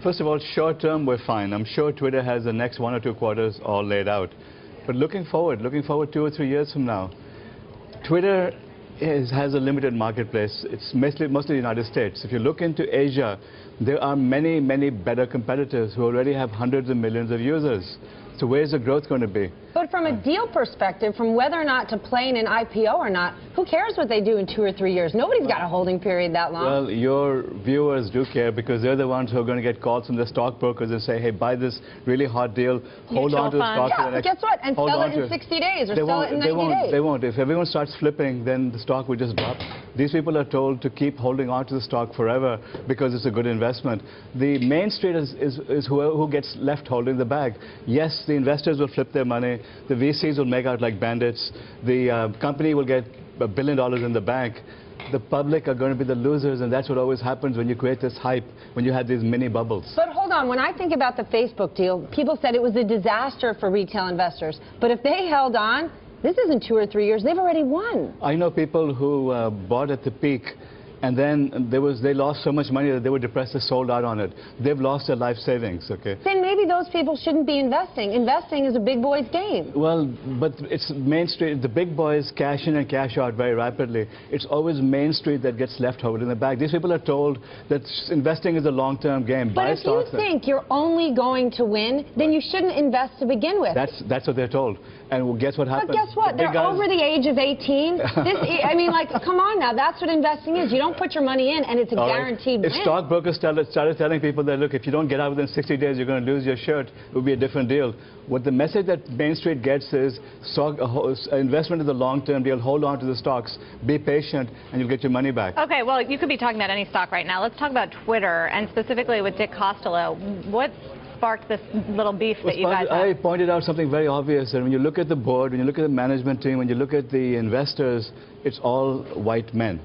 First of all, short term, we're fine. I'm sure Twitter has the next 1 or 2 quarters all laid out. But looking forward 2 or 3 years from now, Twitter has a limited marketplace. It's mostly the United States. If you look into Asia, there are many, many better competitors who already have hundreds of millions of users. So where's the growth going to be? But from a deal perspective, from whether or not to play in an IPO or not, who cares what they do in 2 or 3 years? Nobody's got a holding period that long. Well, your viewers do care because they're the ones who are going to get calls from the stockbrokers and say, hey, buy this really hot deal, hold on to the stock for the next... Guess what? And sell it in 60 days or sell it in 90 days. They won't. If everyone starts flipping, then the stock will just drop. These people are told to keep holding on to the stock forever because it's a good investment. The main street is who gets left holding the bag. Yes, the investors will flip their money. The VCs will make out like bandits. The company will get $1 billion in the bank. The public are going to be the losers, and that's what always happens when you create this hype, when you have these mini bubbles. But hold on, when I think about the Facebook deal, people said it was a disaster for retail investors. But if they held on, this isn't 2 or 3 years, they've already won. I know people who bought at the peak, and then they lost so much money that they were depressed, they sold out on it. They've lost their life savings, okay? Then maybe those people shouldn't be investing. Investing is a big boy's game. Well, but it's Main Street. The big boys cash in and cash out very rapidly. It's always Main Street that gets left holding the bag. These people are told that investing is a long-term game. But if you think you're only going to win, then you shouldn't invest to begin with. That's what they're told. And guess what happens? But guess what? They're over the age of 18. I mean, like, come on now. That's what investing is. You don't put your money in, and it's a guaranteed win. If stockbrokers started telling people that, look, if you don't get out within 60 days, you're going to lose your shirt, it would be a different deal. What the message that Main Street gets is investment is a long-term deal. Hold on to the stocks. Be patient, and you'll get your money back. Okay, well, you could be talking about any stock right now. Let's talk about Twitter, and specifically with Dick Costolo. What sparked this little beef that you guys had? I pointed out something very obvious, that when you look at the board, when you look at the management team, when you look at the investors, it's all white men.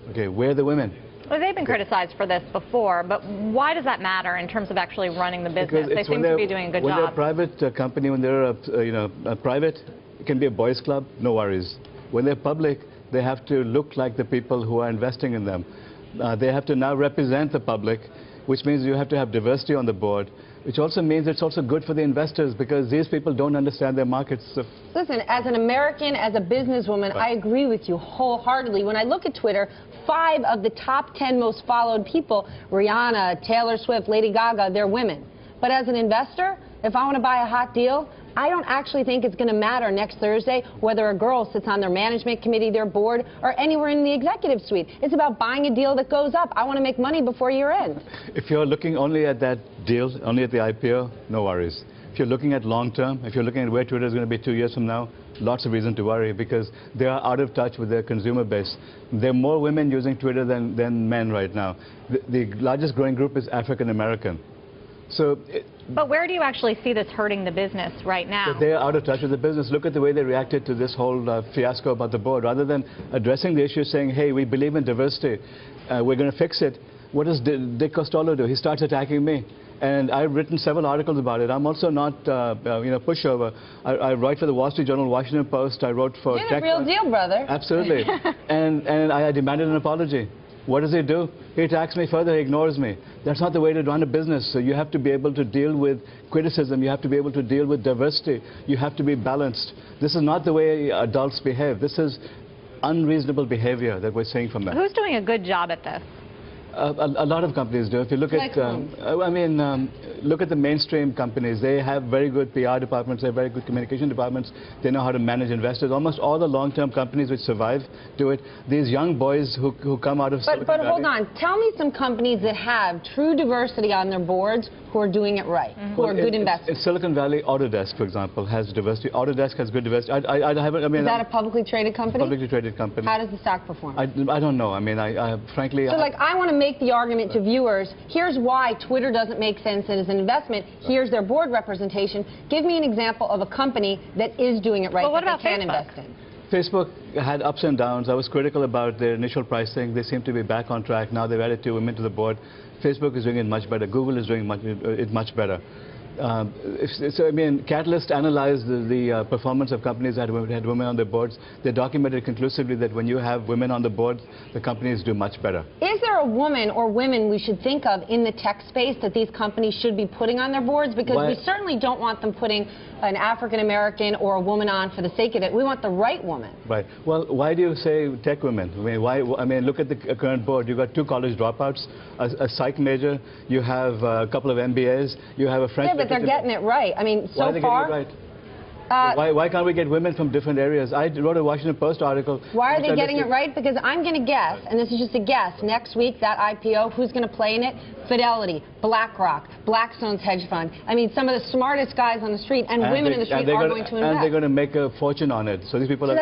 Okay, where are the women? Well, they've been criticized for this before, but why does that matter in terms of actually running the business? They seem to be doing a good job. When they're a private company, when they're a private, it can be a boys' club, no worries. When they're public, they have to look like the people who are investing in them. They have to now represent the public, which means you have to have diversity on the board, which also means it's also good for the investors because these people don't understand their markets. Listen, as an American, as a businesswoman, I agree with you wholeheartedly. When I look at Twitter, 5 of the top 10 most followed people, Rihanna, Taylor Swift, Lady Gaga, they're women. But as an investor, if I want to buy a hot deal, I don't actually think it's going to matter next Thursday whether a girl sits on their management committee, their board, or anywhere in the executive suite. It's about buying a deal that goes up. I want to make money before year end. If you're looking only at that deal, only at the IPO, no worries. If you're looking at long term, if you're looking at where Twitter is going to be 2 years from now, lots of reason to worry because they are out of touch with their consumer base. There are more women using Twitter than men right now. The largest growing group is African American. But where do you actually see this hurting the business right now? They are out of touch with the business. Look at the way they reacted to this whole fiasco about the board. Rather than addressing the issue, saying, hey, we believe in diversity, we're going to fix it, what does Dick Costolo do? He starts attacking me. And I've written several articles about it. I'm also not, pushover. I write for the Wall Street Journal, Washington Post. I wrote for You're the real deal, brother. Absolutely. and I demanded an apology. What does he do? He attacks me further, he ignores me. That's not the way to run a business. So you have to be able to deal with criticism. You have to be able to deal with diversity. You have to be balanced. This is not the way adults behave. This is unreasonable behavior that we're seeing from them. Who's doing a good job at this? A lot of companies do. If you look at, look at the mainstream companies. They have very good PR departments. They have very good communication departments. They know how to manage investors. Almost all the long-term companies which survive do it. These young boys who come out of Silicon Valley. But hold on. Tell me some companies that have true diversity on their boards who are doing it right, who are good investors. In Silicon Valley, Autodesk, for example, has diversity. Autodesk has good diversity. Is that a publicly traded company? Publicly traded company. How does the stock perform? I don't know. I mean, frankly... So, I want to make the argument to viewers, here's why Twitter doesn't make sense as an investment. Here's their board representation. Give me an example of a company that is doing it right, what about they can Facebook? invest in. Facebook had ups and downs. I was critical about their initial pricing. They seem to be back on track. Now they've added 2 women to the board. Facebook is doing it much better. Google is doing it much better. So, I mean, Catalyst analyzed the performance of companies that had women on their boards. They documented conclusively that when you have women on the board, the companies do much better. Is there a woman or women we should think of in the tech space that these companies should be putting on their boards? Because we certainly don't want them putting an African-American or a woman on for the sake of it. We want the right woman. Right. Well, why do you say tech women? I mean, why? I mean, look at the current board. You've got 2 college dropouts, a psych major. You have a couple of MBAs. You have a French. Yeah, but they're getting it right. I mean, so why are they far. Getting it right? Why can't we get women from different areas? I wrote a Washington Post article. Why are they getting it right? Because I'm going to guess, and this is just a guess, next week, that IPO, who's going to play in it? Fidelity, BlackRock, Blackstone's hedge fund. I mean, some of the smartest guys on the street and women in the street are going to invest. And they're going to make a fortune on it. So these people are...